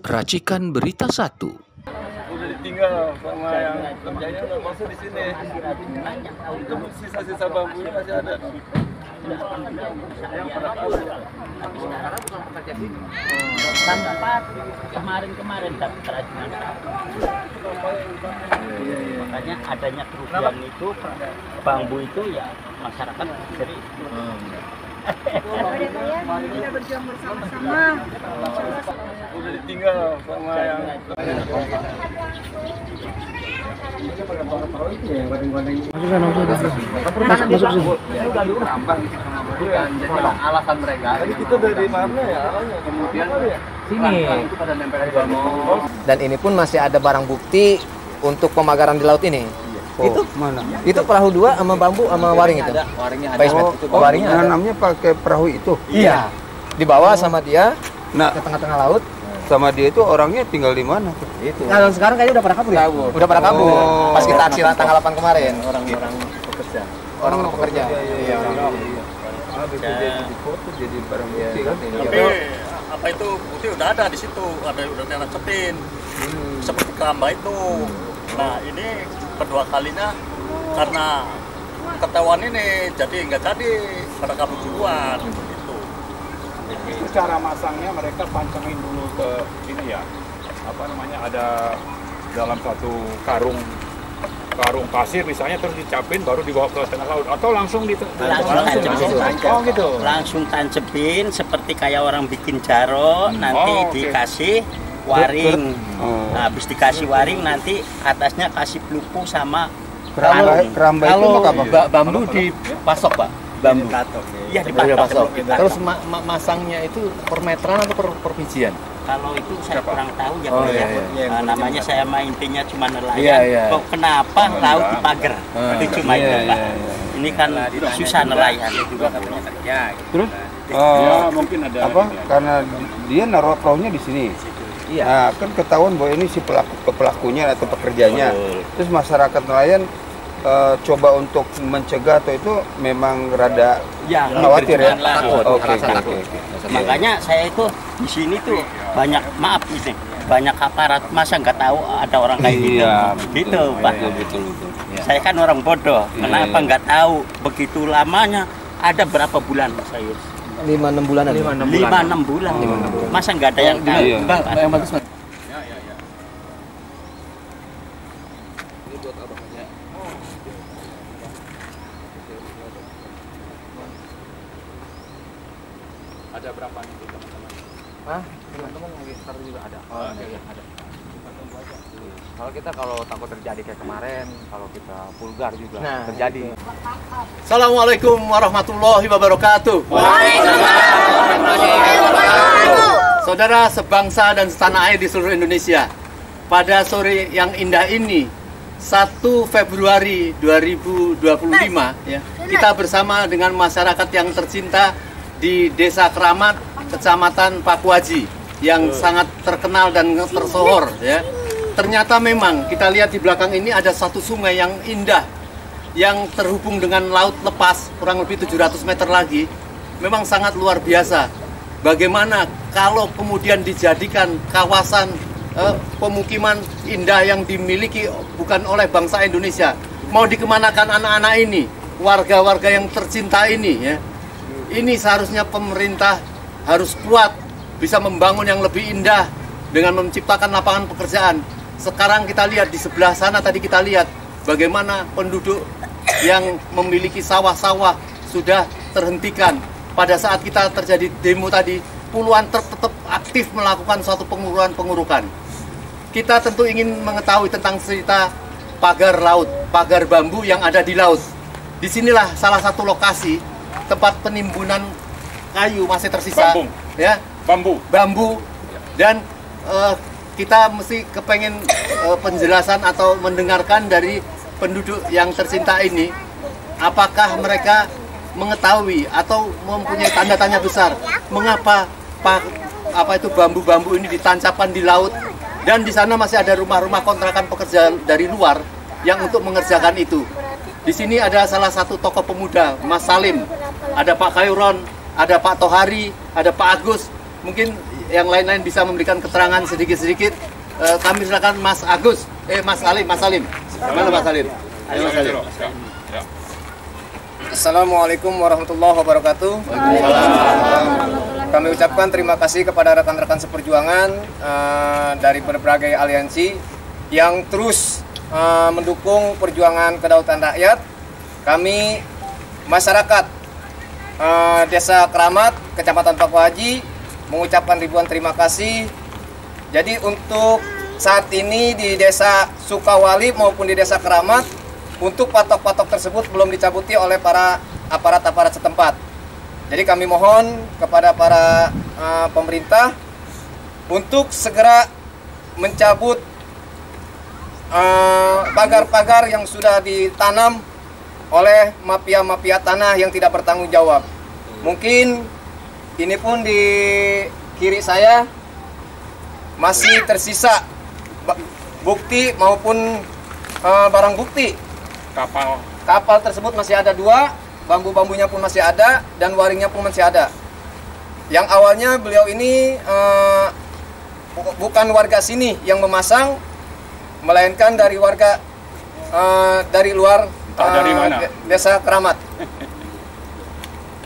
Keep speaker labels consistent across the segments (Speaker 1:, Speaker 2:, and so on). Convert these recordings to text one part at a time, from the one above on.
Speaker 1: Racikan Berita 1.
Speaker 2: Udah ditinggal sama yang kerjanya nggak masuk di sini. Untuk sisa-sisa bambunya masih ada. Yang pada tahu.
Speaker 3: Tempat kemarin kerajinan makanya adanya kerugian itu bambu itu ya masyarakat jadi
Speaker 4: kita berjuang bersama-sama.
Speaker 2: Udah ditinggal sama yang
Speaker 5: alasan mereka.
Speaker 2: itu dari mana ya arahnya?
Speaker 5: Kemudian
Speaker 3: sini
Speaker 5: itu pada nempel di bambu.
Speaker 6: Dan ini pun masih ada barang bukti untuk pemagaran di laut ini. Itu
Speaker 7: Mana?
Speaker 6: itu perahu dua sama bambu sama waring itu.
Speaker 5: Ada waringnya ada.
Speaker 6: Basement. Waringnya ada.
Speaker 7: Nanamnya pakai perahu itu.
Speaker 6: Iya. Dibawa sama dia
Speaker 7: Nah,
Speaker 6: ke tengah-tengah laut.
Speaker 7: sama dia itu orangnya tinggal di mana?
Speaker 6: Itu. Kalau sekarang kayaknya udah pada kabur ya? Udah pada kabur.
Speaker 7: Oh.
Speaker 6: Pas kita aksi tanggal 8 kemarin.
Speaker 5: Orang-orang pekerja.
Speaker 6: Orang-orang pekerja. Iya.
Speaker 7: Jadi foto jadi barang bukti kan.
Speaker 8: Tapi apa itu bukti udah ada di situ, ada udah nangkepin seperti keramba itu. Nah ini kedua kalinya karena ketahuan ini jadi nggak jadi pada kabur duluan gitu.
Speaker 9: Itu cara masangnya mereka pancangin dulu ke ini ya, apa namanya, ada dalam satu karung pasir misalnya, terus dicapin baru dibawa ke tengah laut atau langsung di
Speaker 3: oh gitu langsung tancepin seperti kayak orang bikin jaro nanti dikasih waring. Nah, habis dikasih waring nanti atasnya kasih pelupu sama
Speaker 7: Keramba itu
Speaker 6: Kalau
Speaker 7: apa?
Speaker 6: bambu dipasok, Pak. Bambu.
Speaker 3: iya dipatok.
Speaker 6: Terus masangnya itu per meteran atau per bijian?
Speaker 3: Kalau itu saya kurang tahu ya,
Speaker 6: Oh,
Speaker 3: Pak,
Speaker 6: iya,
Speaker 3: ya.
Speaker 6: iya.
Speaker 3: Nah, namanya saya mah intinya cuma nelayan.
Speaker 6: Iya, iya.
Speaker 3: Kok kenapa laut dipagar? Itu cuma itu, Pak. Ini kan susah nelayan juga katanya kerja.
Speaker 7: Terus
Speaker 9: ya mungkin ada
Speaker 7: apa? Karena dia naruh perahunya di sini.
Speaker 6: Iya.
Speaker 7: Nah, kan ketahuan bahwa ini si pelakunya atau pekerjanya. Terus masyarakat nelayan coba untuk mencegah atau itu memang rada khawatir ya. Oke.
Speaker 3: Makanya saya itu di sini tuh banyak maaf ini, banyak aparat masa nggak tahu ada orang kayak gitu.
Speaker 7: Iya,
Speaker 3: Gitu, Pak.
Speaker 7: Betul.
Speaker 3: Saya kan orang bodoh, kenapa nggak tahu begitu lamanya? Ada berapa bulan saya?
Speaker 6: 5-6 bulanan.
Speaker 3: 5-6 bulan. Masa nggak ada yang tahu?
Speaker 7: Iya.
Speaker 6: Yang bagus, Mas.
Speaker 9: ada berapa nih teman-teman?
Speaker 6: Teman-teman lagi sekarang juga ada.
Speaker 9: Iya,
Speaker 6: ada. Kalau takut terjadi kayak kemarin, kalau kita vulgar juga terjadi.
Speaker 5: Assalamualaikum warahmatullahi wabarakatuh. Saudara sebangsa dan setanah air di seluruh Indonesia, pada sore yang indah ini 1 Februari 2025 ya, kita bersama dengan masyarakat yang tercinta di Desa Keramat, Kecamatan Pakuaji yang sangat terkenal dan tersohor ya. Ternyata memang kita lihat di belakang ini ada satu sungai yang indah yang terhubung dengan laut lepas kurang lebih 700 meter lagi. Memang sangat luar biasa. Bagaimana kalau kemudian dijadikan kawasan pemukiman indah yang dimiliki bukan oleh bangsa Indonesia. Mau dikemanakan anak-anak ini, warga-warga yang tercinta ini ya. Ini seharusnya pemerintah harus kuat, bisa membangun yang lebih indah dengan menciptakan lapangan pekerjaan. Sekarang kita lihat di sebelah sana, tadi kita lihat bagaimana penduduk yang memiliki sawah-sawah sudah terhentikan. Pada saat kita terjadi demo tadi, puluhan truk tetap aktif melakukan suatu pengurukan. Kita tentu ingin mengetahui tentang cerita pagar laut, pagar bambu yang ada di laut. Disinilah salah satu lokasi tempat penimbunan kayu masih tersisa. Bambu. Dan kita mesti kepengen penjelasan atau mendengarkan dari penduduk yang tercinta ini, apakah mereka mengetahui atau mempunyai tanda tanya besar mengapa itu bambu-bambu ini ditancapkan di laut, dan di sana masih ada rumah-rumah kontrakan pekerja dari luar yang untuk mengerjakan itu. Di sini ada salah satu tokoh pemuda, Mas Salim, ada Pak Khairon, ada Pak Tohari, ada Pak Agus. Mungkin yang lain-lain bisa memberikan keterangan sedikit-sedikit, kami silakan Mas Agus, Mas Salim. Gimana Mas Salim? Ayo Mas Salim.
Speaker 6: Assalamualaikum warahmatullahi wabarakatuh. Kami ucapkan terima kasih kepada rekan-rekan seperjuangan dari berbagai aliansi yang terus mendukung perjuangan kedaulatan rakyat. Kami masyarakat Desa Keramat, Kecamatan Paku Haji mengucapkan ribuan terima kasih. Jadi untuk saat ini di Desa Sukawali maupun di Desa Keramat, untuk patok-patok tersebut belum dicabuti oleh para aparat-aparat setempat. Jadi kami mohon kepada para pemerintah untuk segera mencabut pagar-pagar yang sudah ditanam oleh mafia-mafia tanah yang tidak bertanggung jawab. Mungkin ini pun di kiri saya masih tersisa bukti maupun barang bukti. Kapal tersebut masih ada 2, bambu-bambunya pun masih ada, dan waringnya pun masih ada. Yang awalnya beliau ini bukan warga sini yang memasang, melainkan dari warga dari luar
Speaker 9: dari mana?
Speaker 6: Desa Keramat.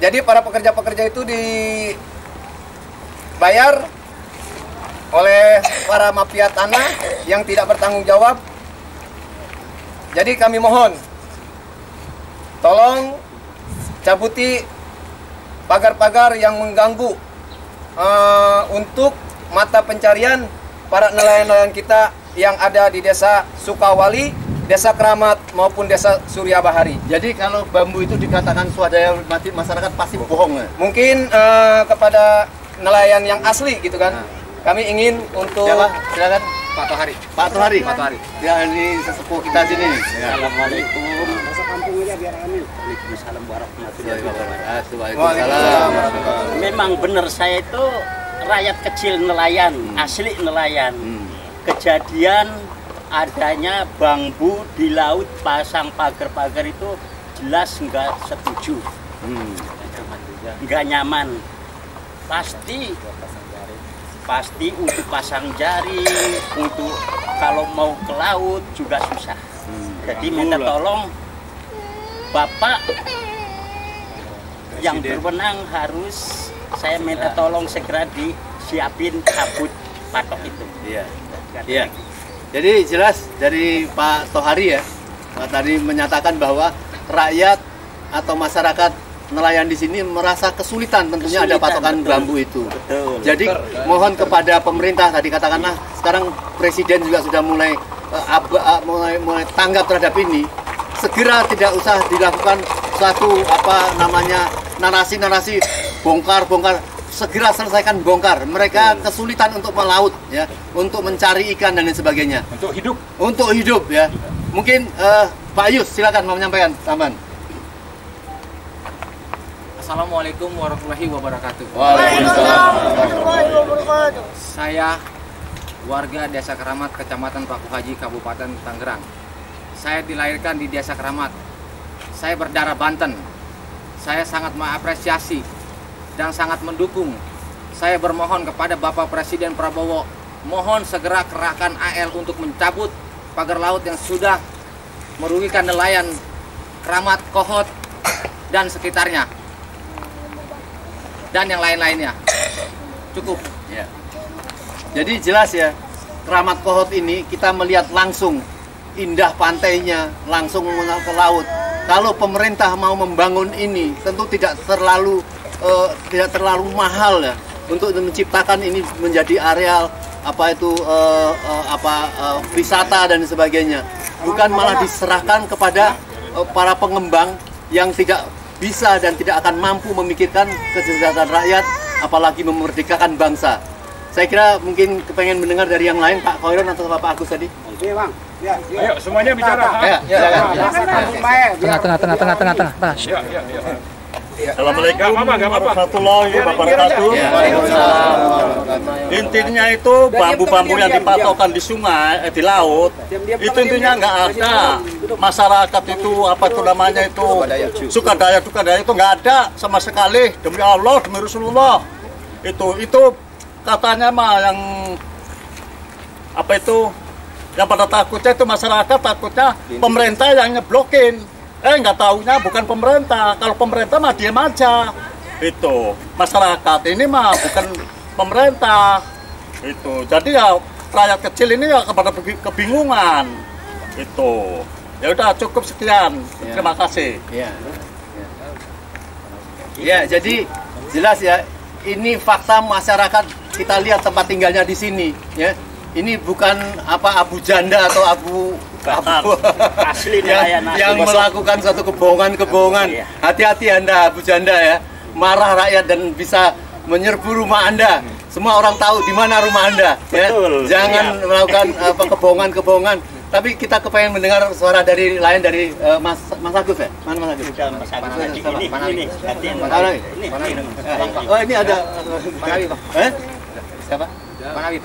Speaker 6: Jadi para pekerja-pekerja itu dibayar oleh para mafia tanah yang tidak bertanggung jawab. Jadi kami mohon, tolong cabuti pagar-pagar yang mengganggu untuk mata pencarian para nelayan-nelayan kita yang ada di Desa Sukawali, Desa Keramat maupun Desa Surya Bahari.
Speaker 5: Jadi kalau bambu itu dikatakan swadaya masyarakat pasti bohong ya?
Speaker 6: Mungkin kepada nelayan yang asli gitu kan. Kami ingin untuk
Speaker 5: silakan
Speaker 6: Pak Tohari.
Speaker 5: Pak Tohari. Ya, ini sesepuh kita sini nih.
Speaker 3: Assalamualaikum.
Speaker 6: Masa kampung aja biar kami.
Speaker 3: Waalaikumsalam warahmatullahi wabarakatuh.
Speaker 5: Waalaikumsalam.
Speaker 3: Memang benar, saya itu rakyat kecil nelayan, asli nelayan. Kejadian adanya bambu di laut pasang pagar-pagar itu jelas nggak setuju, nggak nyaman. Pasti untuk pasang jaring, untuk kalau mau ke laut juga susah. Jadi minta tolong Bapak yang berwenang harus saya minta tolong segera disiapin cabut patok itu.
Speaker 5: Iya. Jadi jelas dari Pak Tohari ya, tadi menyatakan bahwa rakyat atau masyarakat nelayan di sini merasa kesulitan tentunya ada patokan bambu itu.
Speaker 3: Betul.
Speaker 5: Jadi mohon kepada pemerintah, tadi katakanlah sekarang Presiden juga sudah mulai tanggap terhadap ini. Segera tidak usah dilakukan suatu narasi bongkar, segera selesaikan bongkar. Mereka kesulitan untuk melaut ya, untuk mencari ikan dan lain sebagainya. Untuk hidup ya. Mungkin Pak Yus silakan mau menyampaikan tambahan.
Speaker 1: Assalamualaikum warahmatullahi wabarakatuh.
Speaker 5: Waalaikumsalam.
Speaker 1: Saya warga Desa Keramat, Kecamatan Paku Haji, Kabupaten Tangerang. Saya dilahirkan di Desa Keramat. Saya berdarah Banten. Saya sangat mengapresiasi dan sangat mendukung. Saya bermohon kepada Bapak Presiden Prabowo, mohon segera kerahkan AL untuk mencabut pagar laut yang sudah merugikan nelayan Keramat, Kohot, dan sekitarnya. Dan yang lain-lainnya. Cukup.
Speaker 5: Ya. Jadi jelas ya, Keramat Kohot ini kita melihat langsung indah pantainya, langsung mengenal ke laut. Kalau pemerintah mau membangun ini, tentu tidak terlalu mahal ya, untuk menciptakan ini menjadi areal wisata dan sebagainya. Bukan malah diserahkan kepada para pengembang yang tidak bisa dan tidak akan mampu memikirkan kesejahteraan rakyat, apalagi memerdekakan bangsa. Saya kira mungkin kepengen mendengar dari yang lain, Pak Khoiron atau Pak Agus tadi.
Speaker 9: Iya Bang. Ayo semuanya bicara.
Speaker 1: Tengah.
Speaker 8: Assalamualaikum warahmatullahi wabarakatuh. Intinya itu bambu-bambu yang dipatokkan di sungai, di laut, itu intinya nggak ada. Masyarakat itu sukadaya itu nggak ada sama sekali. Demi Allah, demi Rasulullah. Itu katanya mah yang apa itu, yang pada takutnya itu masyarakat takutnya pemerintah yang nyeblokin. Nggak taunya bukan pemerintah. Kalau pemerintah mah diam aja. Itu masyarakat ini mah bukan pemerintah. Itu jadi ya rakyat kecil ini ya kepada kebingungan. Itu ya udah cukup sekian. Terima kasih.
Speaker 5: Ya, jadi jelas ya, ini fakta masyarakat. Kita lihat tempat tinggalnya di sini, ya. Ini bukan apa abu janda atau abu
Speaker 3: asli
Speaker 5: yang melakukan suatu kebohongan. Hati-hati Anda abu janda ya, marah rakyat dan bisa menyerbu rumah Anda. Semua orang tahu di mana rumah Anda. Ya. Jangan melakukan kebohongan. Tapi kita kepengen mendengar suara dari lain dari Mas Agus ya? Mana Mas Agus?
Speaker 3: Mas Agus ini.
Speaker 5: Oh ini ada
Speaker 1: Panawi.
Speaker 5: Siapa?
Speaker 1: Panawi.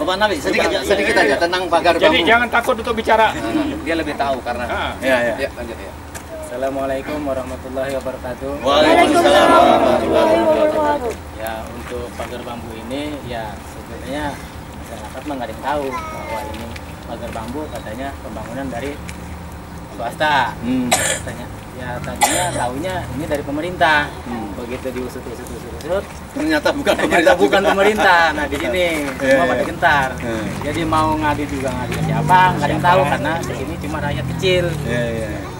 Speaker 5: Pak Nabi, sedikit aja tentang pagar bambu.
Speaker 9: Jadi jangan takut untuk bicara.
Speaker 1: Dia lebih tahu karena.
Speaker 5: Ya,
Speaker 1: lanjut ya.
Speaker 10: Assalamualaikum warahmatullahi wabarakatuh.
Speaker 5: Waalaikumsalam warahmatullahi wabarakatuh.
Speaker 10: Ya, untuk pagar bambu ini ya sebenarnya masyarakat mah nggak ada yang tahu bahwa ini pagar bambu katanya pembangunan dari swasta. Katanya. Ya tadinya tahunya ini dari pemerintah. Begitu diusut
Speaker 5: ternyata bukan
Speaker 10: pemerintah. Nah di sini semua pada gentar. Jadi mau ngadu juga ngadu ke siapa nggak ada yang tahu karena di sini cuma rakyat kecil.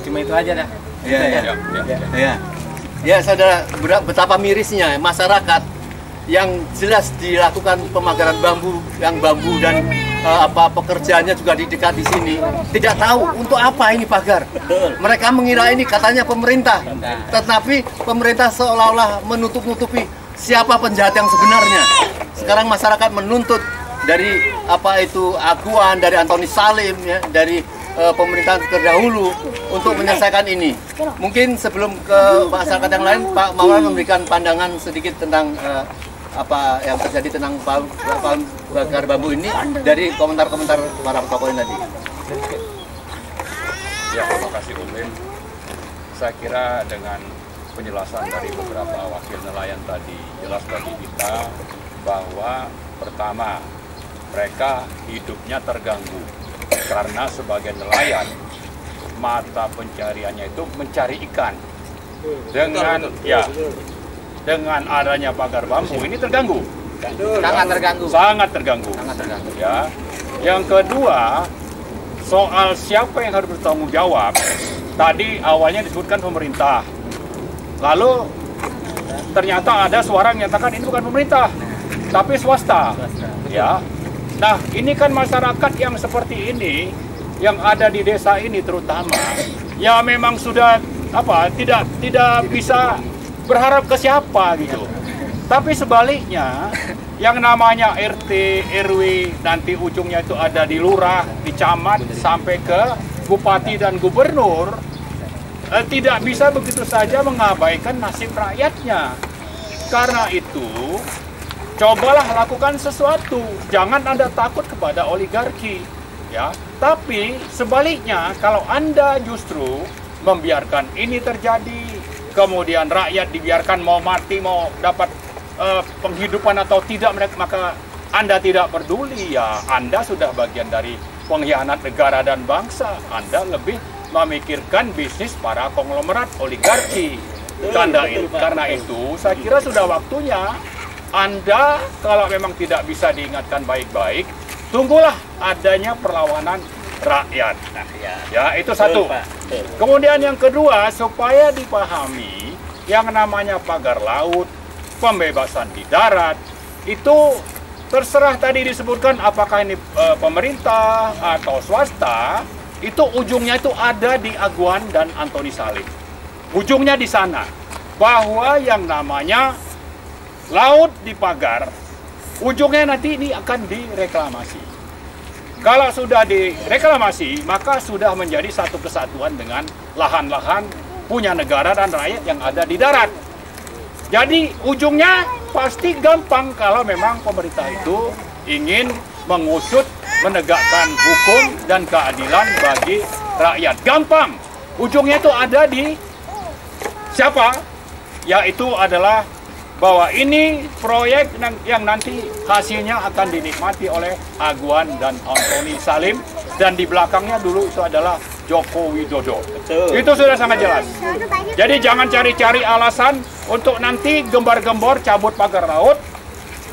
Speaker 10: Cuma itu aja dah.
Speaker 5: Ya saudara, betapa mirisnya masyarakat yang jelas dilakukan pemagaran bambu, yang bambu dan pekerjaannya juga di dekat di sini tidak tahu untuk apa ini pagar. Mereka mengira ini katanya pemerintah, tetapi pemerintah seolah-olah menutup-nutupi siapa penjahat yang sebenarnya. Sekarang masyarakat menuntut dari aguan dari Antoni Salim ya, dari pemerintahan terdahulu untuk menyelesaikan ini. Mungkin sebelum ke masyarakat yang lain, Pak Maulana memberikan pandangan sedikit tentang apa yang terjadi tentang pagar bambu ini dari komentar-komentar para tokoh ini tadi.
Speaker 9: Ya, terima kasih Umin. Saya kira dengan penjelasan dari beberapa wakil nelayan tadi jelas bagi kita bahwa pertama mereka hidupnya terganggu karena sebagai nelayan mata pencariannya itu mencari ikan. Dengan adanya pagar bambu ini terganggu. Sangat terganggu. Ya. Yang kedua, soal siapa yang harus bertanggung jawab. Tadi awalnya disebutkan pemerintah. Lalu ternyata ada suara yang menyatakan ini bukan pemerintah, tapi swasta. Ya. Nah, ini kan masyarakat yang seperti ini yang ada di desa ini terutama ya memang sudah tidak bisa berharap ke siapa gitu. Tapi sebaliknya yang namanya RT, RW nanti ujungnya itu ada di lurah, di camat sampai ke bupati dan gubernur tidak bisa begitu saja mengabaikan nasib rakyatnya. Karena itu cobalah lakukan sesuatu, jangan Anda takut kepada oligarki ya. Tapi sebaliknya kalau Anda justru membiarkan ini terjadi, kemudian rakyat dibiarkan mau mati, mau dapat penghidupan atau tidak, maka Anda tidak peduli, ya Anda sudah bagian dari pengkhianat negara dan bangsa. Anda lebih memikirkan bisnis para konglomerat oligarki. Karena itu saya kira sudah waktunya Anda kalau memang tidak bisa diingatkan baik-baik, tunggulah adanya perlawanan rakyat. Ya, itu satu. Kemudian yang kedua, supaya dipahami yang namanya pagar laut, pembebasan di darat, itu terserah tadi disebutkan apakah ini pemerintah atau swasta, itu ujungnya itu ada di Aguan dan Antoni Salim. Ujungnya di sana, bahwa yang namanya laut dipagar, ujungnya nanti ini akan direklamasi. Kalau sudah direklamasi, maka sudah menjadi satu kesatuan dengan lahan-lahan punya negara dan rakyat yang ada di darat. Jadi ujungnya pasti gampang kalau memang pemerintah itu ingin mengusut, menegakkan hukum dan keadilan bagi rakyat. Gampang. Ujungnya itu ada di siapa? Yaitu adalah bahwa ini proyek yang nanti hasilnya akan dinikmati oleh Aguan dan Antoni Salim, dan di belakangnya dulu itu adalah Joko Widodo. Itu sudah sangat jelas. Jadi jangan cari-cari alasan untuk nanti gembar-gembor cabut pagar laut,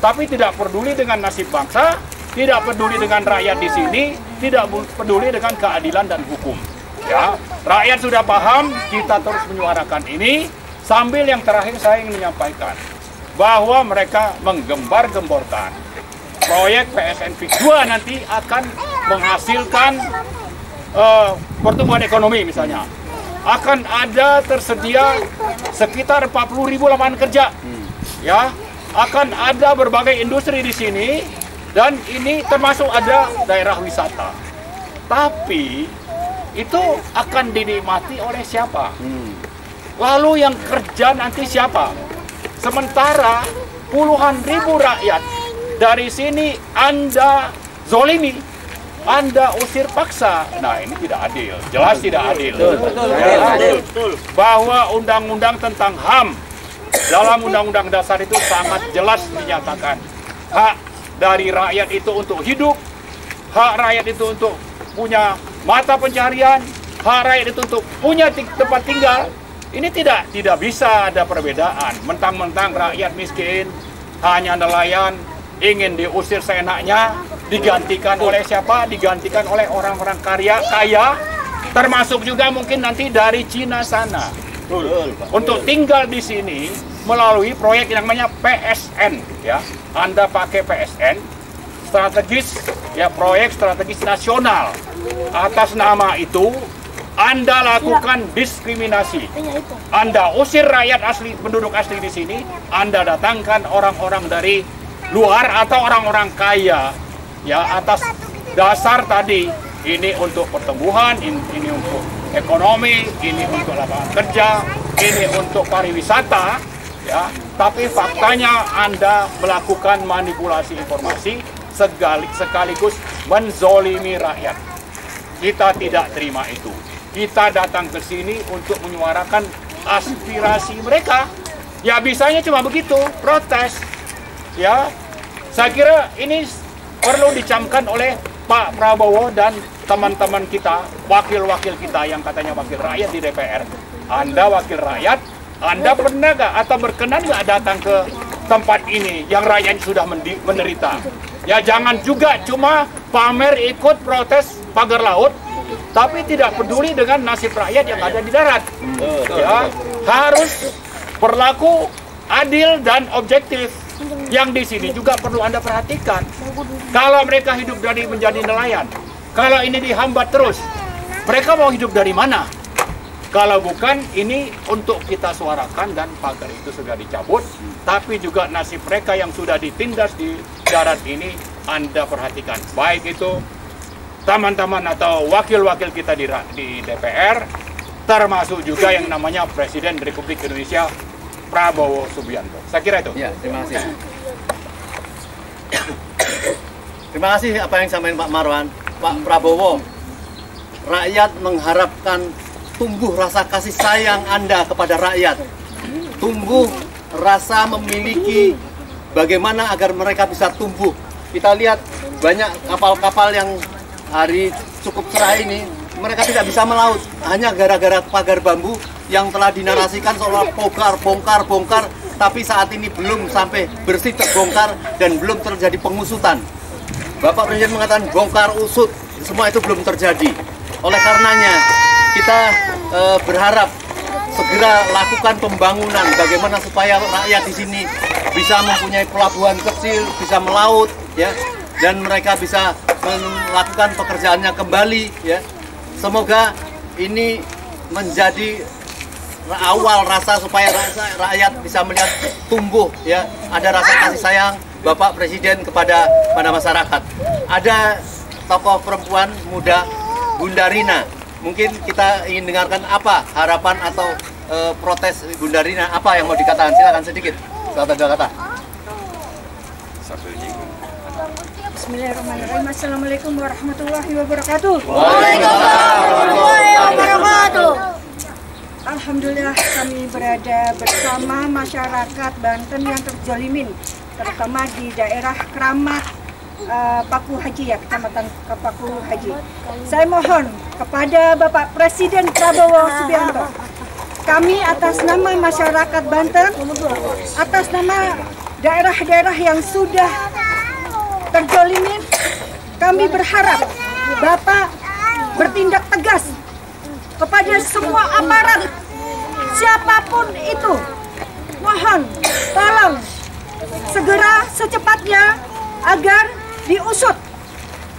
Speaker 9: tapi tidak peduli dengan nasib bangsa, tidak peduli dengan rakyat di sini, tidak peduli dengan keadilan dan hukum. Ya, rakyat sudah paham, kita terus menyuarakan ini. Sambil yang terakhir saya ingin menyampaikan bahwa mereka menggembar-gemborkan proyek PSN Fix 2 nanti akan menghasilkan pertumbuhan ekonomi misalnya. Akan ada tersedia sekitar 40.000 lapangan kerja. Ya, akan ada berbagai industri di sini dan ini termasuk ada daerah wisata. Tapi itu akan dinikmati oleh siapa? Lalu yang kerja nanti siapa? Sementara puluhan ribu rakyat dari sini Anda zolimi, Anda usir paksa. Nah, ini tidak adil, jelas tidak adil. Bahwa undang-undang tentang HAM dalam undang-undang dasar itu sangat jelas dinyatakan hak dari rakyat itu untuk hidup, hak rakyat itu untuk punya mata pencarian, hak rakyat itu untuk punya tempat tinggal. Ini tidak bisa ada perbedaan. Mentang-mentang rakyat miskin, hanya nelayan, ingin diusir seenaknya, digantikan oleh siapa? Digantikan oleh orang-orang kaya, termasuk juga mungkin nanti dari Cina sana. Untuk tinggal di sini melalui proyek yang namanya PSN, ya. Anda pakai PSN, strategis, ya, proyek strategis nasional. Atas nama itu Anda lakukan diskriminasi. Anda usir rakyat asli, penduduk asli di sini. Anda datangkan orang-orang dari luar atau orang-orang kaya, ya, atas dasar tadi ini untuk pertumbuhan, ini untuk ekonomi, ini untuk lapangan kerja, ini untuk pariwisata, ya. Tapi faktanya Anda melakukan manipulasi informasi sekaligus menzolimi rakyat. Kita tidak terima itu. Kita datang ke sini untuk menyuarakan aspirasi mereka. Ya, bisanya cuma begitu, protes. Ya, saya kira ini perlu dicamkan oleh Pak Prabowo dan teman-teman kita, wakil-wakil kita yang katanya wakil rakyat di DPR. Anda wakil rakyat, Anda pernah nggak atau berkenan nggak datang ke tempat ini yang rakyat sudah menderita? Ya, jangan juga cuma pamer ikut protes pagar laut, tapi tidak peduli dengan nasib rakyat yang ada di darat. Ya, harus berlaku adil dan objektif. Yang di sini juga perlu Anda perhatikan. Kalau mereka hidup dari menjadi nelayan, kalau ini dihambat terus, mereka mau hidup dari mana? Kalau bukan ini untuk kita suarakan dan pagar itu sudah dicabut, tapi juga nasib mereka yang sudah ditindas di darat ini Anda perhatikan. Baik itu teman-teman atau wakil-wakil kita di DPR, termasuk juga yang namanya Presiden Republik Indonesia Prabowo Subianto. Saya kira itu.
Speaker 5: Ya, terima kasih. Terima kasih apa yang disampaikan Pak Marwan. Pak Prabowo, rakyat mengharapkan tumbuh rasa kasih sayang Anda kepada rakyat. Tumbuh rasa memiliki bagaimana agar mereka bisa tumbuh. Kita lihat banyak kapal-kapal yang hari cukup cerah ini, mereka tidak bisa melaut hanya gara-gara pagar bambu yang telah dinarasikan seolah bongkar, tapi saat ini belum sampai bersih terbongkar dan belum terjadi pengusutan. Bapak Presiden mengatakan bongkar usut, semua itu belum terjadi. Oleh karenanya kita berharap segera lakukan pembangunan bagaimana supaya rakyat di sini bisa mempunyai pelabuhan kecil, bisa melaut, ya, dan mereka bisa melakukan pekerjaannya kembali, ya. Semoga ini menjadi awal rasa supaya rakyat bisa melihat tumbuh, ya, ada rasa kasih sayang Bapak Presiden kepada masyarakat. Ada tokoh perempuan muda Bunda Rina. Mungkin kita ingin dengarkan apa harapan atau protes Bunda Rina, apa yang mau dikatakan? Silakan sedikit, satu dua kata.
Speaker 4: Bismillahirrahmanirrahim. Assalamualaikum warahmatullahi wabarakatuh.
Speaker 5: Waalaikumsalam warahmatullahi wabarakatuh.
Speaker 4: Alhamdulillah kami berada bersama masyarakat Banten yang terzalimin, terutama di daerah Keramat Paku Haji ya, Kecamatan Paku Haji. Saya mohon kepada Bapak Presiden Prabowo Subianto, kami atas nama masyarakat Banten, atas nama daerah-daerah yang sudah terzalimin, kami berharap Bapak bertindak tegas kepada semua aparat, siapapun itu. Mohon, tolong segera secepatnya agar diusut.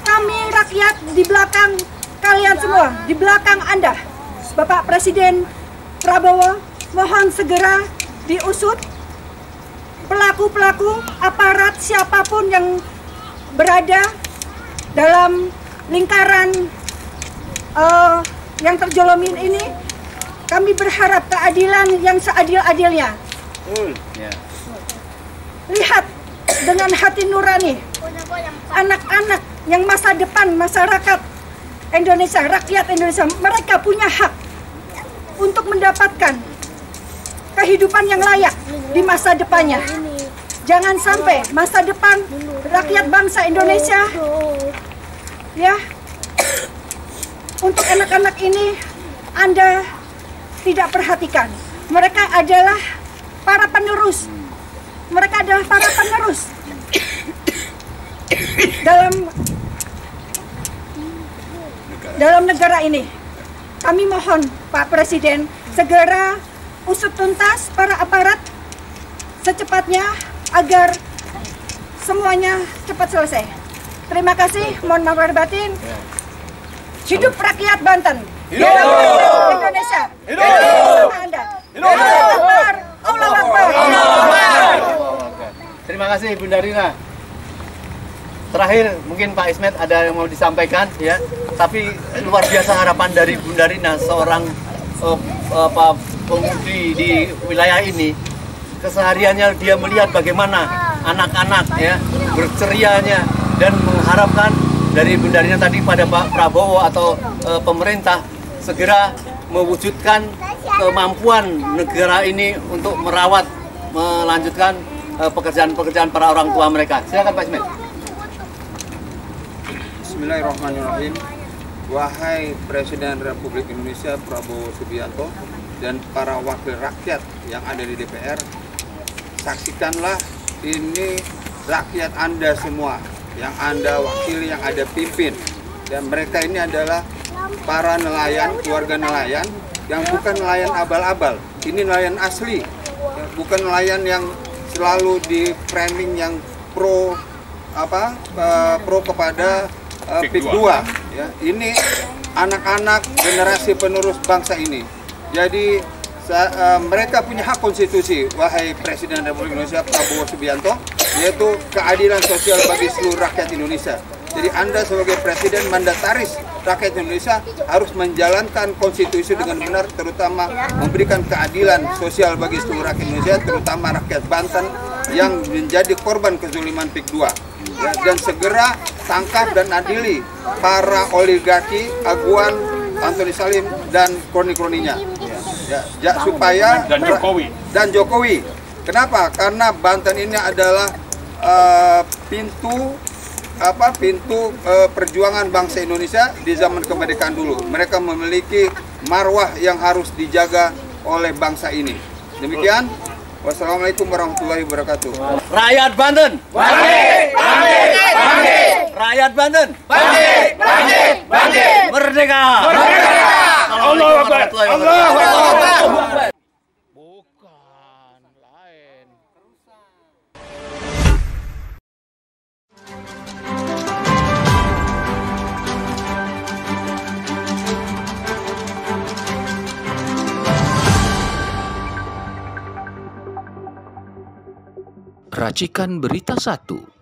Speaker 4: Kami rakyat di belakang kalian semua, di belakang Anda. Bapak Presiden Prabowo, mohon segera diusut pelaku-pelaku aparat siapapun yang berada dalam lingkaran yang terzalimin ini. Kami berharap keadilan yang seadil-adilnya. Lihat dengan hati nurani anak-anak yang masa depan masyarakat Indonesia, rakyat Indonesia, mereka punya hak untuk mendapatkan kehidupan yang layak di masa depannya. Jangan sampai masa depan rakyat bangsa Indonesia, ya, untuk anak-anak ini Anda tidak perhatikan. Mereka adalah para penerus. Mereka adalah para penerus dalam negara ini. Kami mohon Pak Presiden segera usut tuntas para aparat secepatnya agar semuanya cepat selesai. Terima kasih, mohon maaf lahir batin. Hidup rakyat Banten. Hidup Indonesia. Hidup sama Anda. Hidup Akbar. Allah Akbar.
Speaker 5: Terima kasih Bunda Rina. Terakhir mungkin Pak Ismet ada yang mau disampaikan ya. Tapi luar biasa harapan dari Bunda Rina, seorang pemudi di wilayah ini. Kesehariannya dia melihat bagaimana anak-anak ya bercerianya, dan mengharapkan dari Bunda Rina tadi pada Pak Prabowo atau pemerintah segera mewujudkan kemampuan negara ini untuk merawat, melanjutkan pekerjaan-pekerjaan para orang tua mereka. Silakan Pak Ismet.
Speaker 7: Bismillahirrahmanirrahim. Wahai Presiden Republik Indonesia Prabowo Subianto dan para wakil rakyat yang ada di DPR, saksikanlah ini rakyat Anda semua, yang Anda wakili, yang Anda pimpin. Dan mereka ini adalah para nelayan, keluarga nelayan, yang bukan nelayan abal-abal. Ini nelayan asli, bukan nelayan yang selalu di framing yang pro kepada PIK 2. Ya. Ini anak-anak generasi penerus bangsa ini. Jadi mereka punya hak konstitusi, wahai Presiden Republik Indonesia Prabowo Subianto, yaitu keadilan sosial bagi seluruh rakyat Indonesia. Jadi Anda sebagai Presiden mandataris rakyat Indonesia harus menjalankan konstitusi dengan benar, terutama memberikan keadilan sosial bagi seluruh rakyat Indonesia, terutama rakyat Banten yang menjadi korban kezaliman PIK 2. Ya, dan segera tangkap dan adili para oligarki, Aguan, Antoni Salim, dan kroni-kroninya. Ya, supaya dan Jokowi. Kenapa? Karena Banten ini adalah pintu perjuangan bangsa Indonesia di zaman kemerdekaan dulu. Mereka memiliki marwah yang harus dijaga oleh bangsa ini. Demikian. Wassalamualaikum warahmatullahi wabarakatuh.
Speaker 5: Rakyat Banten,
Speaker 11: bangkit, bangkit, bangkit.
Speaker 5: Rakyat Banten,
Speaker 11: bangkit, bangkit, bangkit.
Speaker 5: Merdeka,
Speaker 11: merdeka.
Speaker 5: Allahu Akbar, Allahu Akbar.
Speaker 12: Racikan Berita 1.